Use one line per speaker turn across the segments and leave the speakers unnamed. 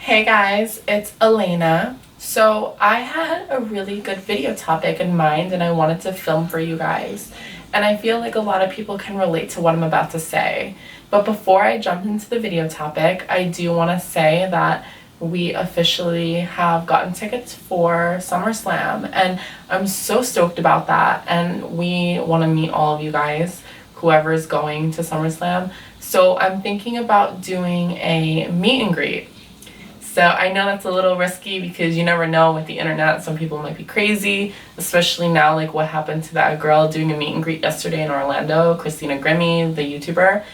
Hey guys, it's Elena. So I had a really good video topic in mind and I wanted to film for you guys. And I feel like a lot of people can relate to what I'm about to say. But before I jump into the video topic, I do want to say that we officially have gotten tickets for SummerSlam and I'm so stoked about that. And we want to meet all of you guys, whoever is going to SummerSlam. So I'm thinking about doing a meet and greet. So I know that's a little risky because you never know with the internet. Some people might be crazy, especially now, like what happened to that girl doing a meet and greet yesterday in Orlando, Christina Grimmie, the YouTuber.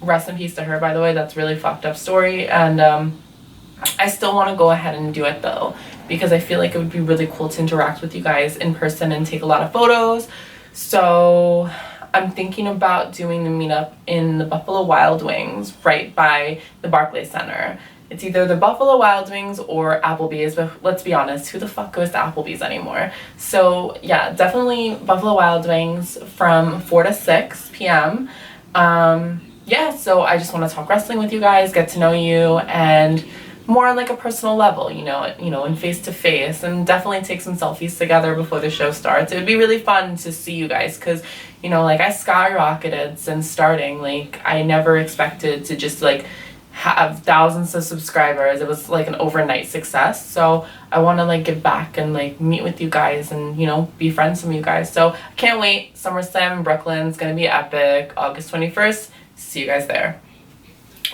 Rest in peace to her, by the way. That's a really fucked up story. And I still want to go ahead and do it though, because I feel like it would be really cool to interact with you guys in person and take a lot of photos. So I'm thinking about doing the meetup in the Buffalo Wild Wings right by the Barclays Center. It's either the Buffalo Wild Wings or Applebee's, but let's be honest, who the fuck goes to Applebee's anymore? So yeah, definitely Buffalo Wild Wings from 4 to 6 p.m. Yeah, so I just want to talk wrestling with you guys, get to know you, and more on like a personal level, you know, in face to face, and definitely take some selfies together before the show starts. It would be really fun to see you guys because, you know, like I skyrocketed since starting. Like I never expected to just like have thousands of subscribers. It was like an overnight success. So I want to like give back and like meet with you guys and, you know, be friends with you guys. So I can't wait. SummerSlam in Brooklyn is going to be epic. August 21st. See you guys there.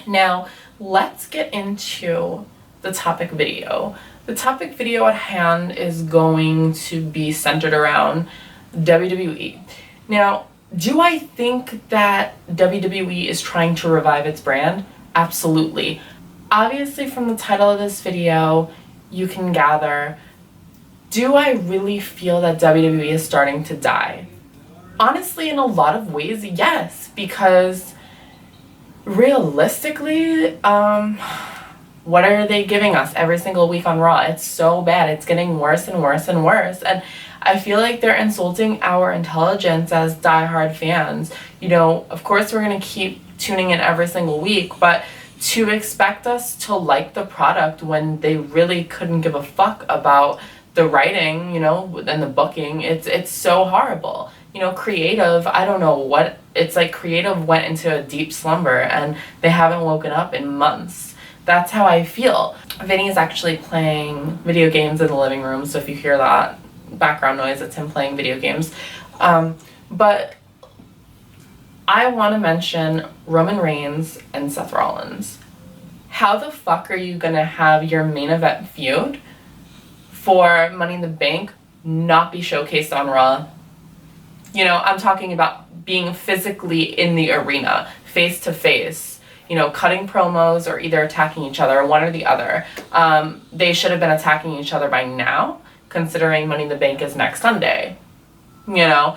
Now, let's get into the topic video. The topic video at hand is going to be centered around WWE. Now, do I think that WWE is trying to revive its brand? Absolutely. Obviously, from the title of this video, you can gather, do I really feel that WWE is starting to die? Honestly, in a lot of ways, yes, because realistically, what are they giving us every single week on Raw? It's so bad. It's getting worse and worse and worse. And I feel like they're insulting our intelligence as diehard fans. You know, of course, we're going to keep tuning in every single week, but to expect us to like the product when they really couldn't give a fuck about the writing, you know, and the booking, it's so horrible. You know, creative, I don't know what, it's like creative went into a deep slumber and they haven't woken up in months. That's how I feel. Vinny is actually playing video games in the living room, so if you hear that background noise, it's him playing video games. But I want to mention Roman Reigns and Seth Rollins. How the fuck are you gonna have your main event feud for Money in the Bank not be showcased on Raw? You know, I'm talking about being physically in the arena, face to face, you know, cutting promos or either attacking each other, one or the other. They should have been attacking each other by now, considering Money in the Bank is next Sunday. You know,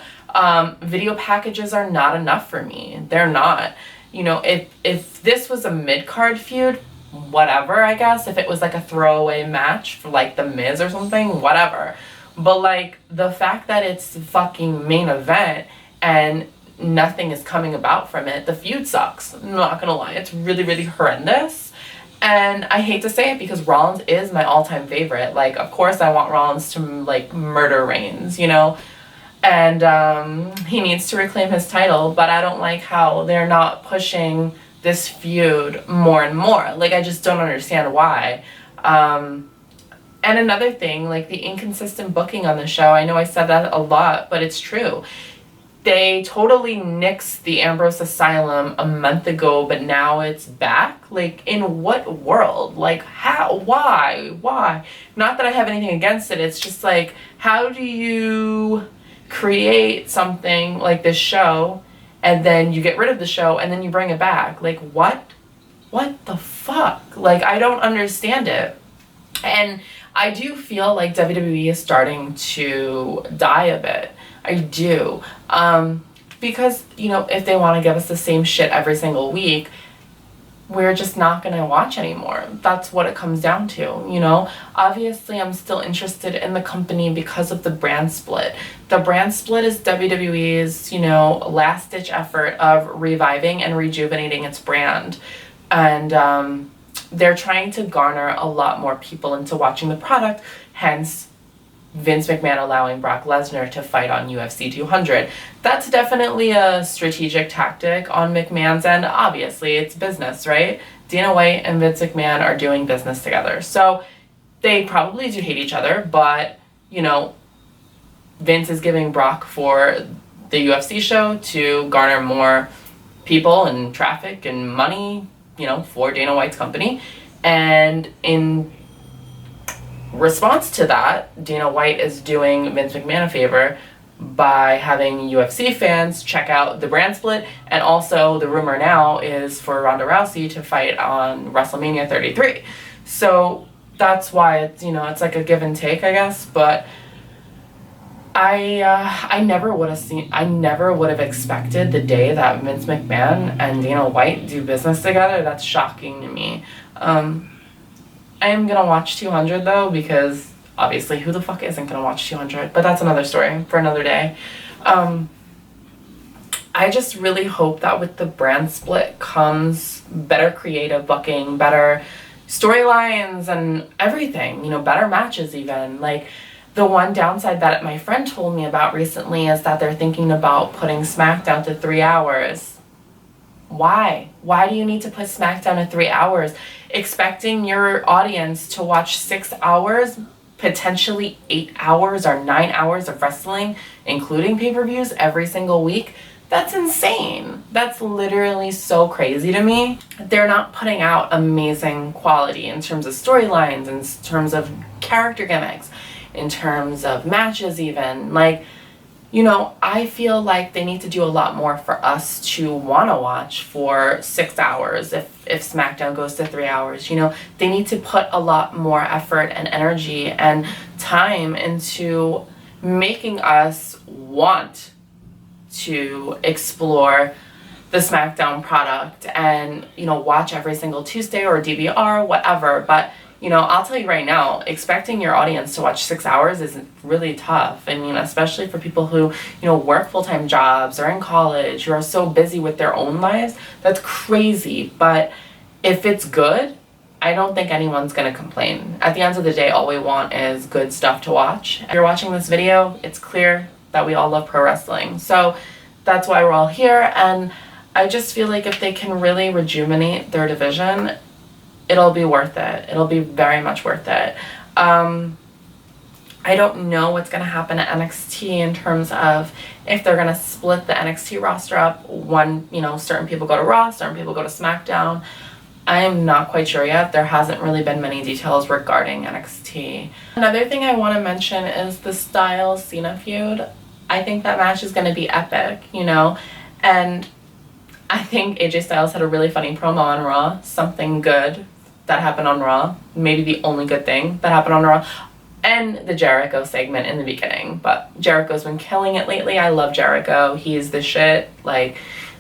video packages are not enough for me. They're not. You know, if this was a mid-card feud, whatever, I guess. If it was like a throwaway match for like The Miz or something, whatever. But like the fact that it's the fucking main event and nothing is coming about from it, the feud sucks. I'm not gonna lie. It's really, really horrendous. And I hate to say it because Rollins is my all-time favorite. Like, of course I want Rollins to like murder Reigns, you know? And he needs to reclaim his title, but I don't like how they're not pushing this feud more and more. Like, I just don't understand why. And another thing, like the inconsistent booking on the show, I know I said that a lot, but it's true. They totally nixed the Ambrose Asylum a month ago, but now it's back? Like, in what world? Like, how? Why? Not that I have anything against it, it's just like, how do you create something like this show and then you get rid of the show and then you bring it back? Like, what the fuck? Like, I don't understand it. And I do feel like WWE is starting to die a bit. I do. Because, you know, if they want to give us the same shit every single week, we're just not going to watch anymore. That's what it comes down to, you know? Obviously, I'm still interested in the company because of the brand split. The brand split is WWE's, you know, last-ditch effort of reviving and rejuvenating its brand. And they're trying to garner a lot more people into watching the product, hence Vince McMahon allowing Brock Lesnar to fight on UFC 200. That's definitely a strategic tactic on McMahon's end. Obviously, it's business, right? Dana White and Vince McMahon are doing business together. So they probably do hate each other, but, you know, Vince is giving Brock for the UFC show to garner more people and traffic and money, you know, for Dana White's company. And in response to that, Dana White is doing Vince McMahon a favor by having UFC fans check out the brand split, and also the rumor now is for Ronda Rousey to fight on WrestleMania 33. So that's why it's, you know, it's like a give and take, I guess. But I never would have expected the day that Vince McMahon and Dana White do business together. That's shocking to me. I am gonna watch 200 though, because obviously who the fuck isn't gonna watch 200? But that's another story for another day. I just really hope that with the brand split comes better creative booking, better storylines and everything, you know, better matches even. Like, the one downside that my friend told me about recently is that they're thinking about putting Smackdown to 3 hours. Why? Why do you need to put Smackdown to 3 hours? Expecting your audience to watch 6 hours, potentially 8 hours or 9 hours of wrestling, including pay-per-views every single week? That's insane. That's literally so crazy to me. They're not putting out amazing quality in terms of storylines, in terms of character gimmicks, in terms of matches even. Like, you know, I feel like they need to do a lot more for us to want to watch for 6 hours if SmackDown goes to 3 hours. You know, they need to put a lot more effort and energy and time into making us want to explore the SmackDown product and, you know, watch every single Tuesday or DVR, whatever. But, you know, I'll tell you right now, expecting your audience to watch 6 hours is really tough. I mean, especially for people who, you know, work full-time jobs or in college, who are so busy with their own lives. That's crazy. But if it's good, I don't think anyone's going to complain. At the end of the day, all we want is good stuff to watch. If you're watching this video, it's clear that we all love pro wrestling. So that's why we're all here. And I just feel like if they can really rejuvenate their division, it'll be worth it. It'll be very much worth it. I don't know what's going to happen at NXT in terms of if they're going to split the NXT roster up. One, you know, certain people go to Raw, certain people go to SmackDown. I am not quite sure yet. There hasn't really been many details regarding NXT. Another thing I want to mention is the Styles-Cena feud. I think that match is going to be epic, you know, and I think AJ Styles had a really funny promo on Raw, something good that happened on Raw, maybe the only good thing that happened on Raw, and the Jericho segment in the beginning. But Jericho's been killing it lately. I love Jericho. He's the shit. Like,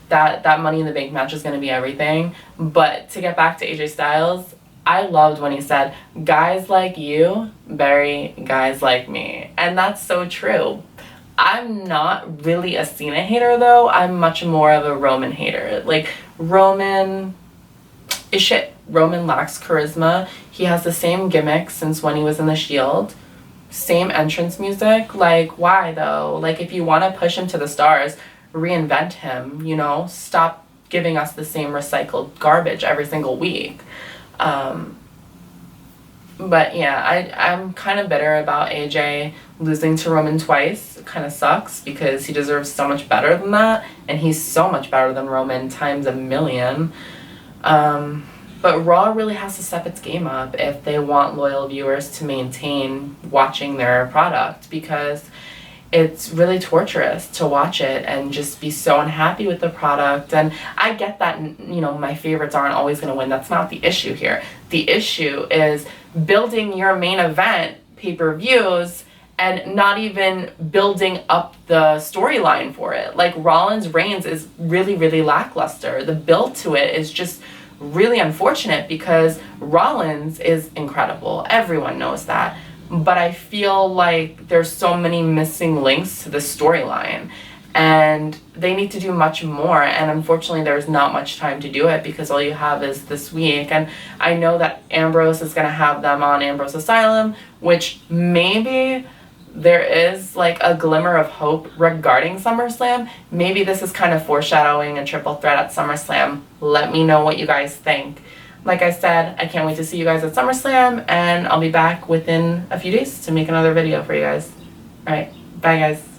that Money in the Bank match is going to be everything. But to get back to AJ Styles, I loved when he said, guys like you bury guys like me. And that's so true. I'm not really a Cena hater, though. I'm much more of a Roman hater. Like, Roman is shit. Roman lacks charisma. He has the same gimmick since when he was in the Shield. Same entrance music. Like, why, though? Like, if you want to push him to the stars, reinvent him, you know? Stop giving us the same recycled garbage every single week. But yeah, I'm kind of bitter about AJ losing to Roman twice. It kind of sucks because he deserves so much better than that, and he's so much better than Roman times a million. But Raw really has to step its game up if they want loyal viewers to maintain watching their product, because it's really torturous to watch it and just be so unhappy with the product. And I get that, you know, my favorites aren't always going to win. That's not the issue here. The issue is building your main event pay-per-views and not even building up the storyline for it. Like, Rollins Reigns is really, really lackluster. The build to it is just really unfortunate because Rollins is incredible. Everyone knows that. But I feel like there's so many missing links to the storyline. and they need to do much more, and unfortunately there's not much time to do it because all you have is this week. And I know that Ambrose is going to have them on Ambrose Asylum, which maybe there is like a glimmer of hope regarding SummerSlam. Maybe this is kind of foreshadowing a triple threat at SummerSlam. Let me know what you guys think. Like I said, I can't wait to see you guys at SummerSlam, and I'll be back within a few days to make another video for you guys. Alright, bye guys.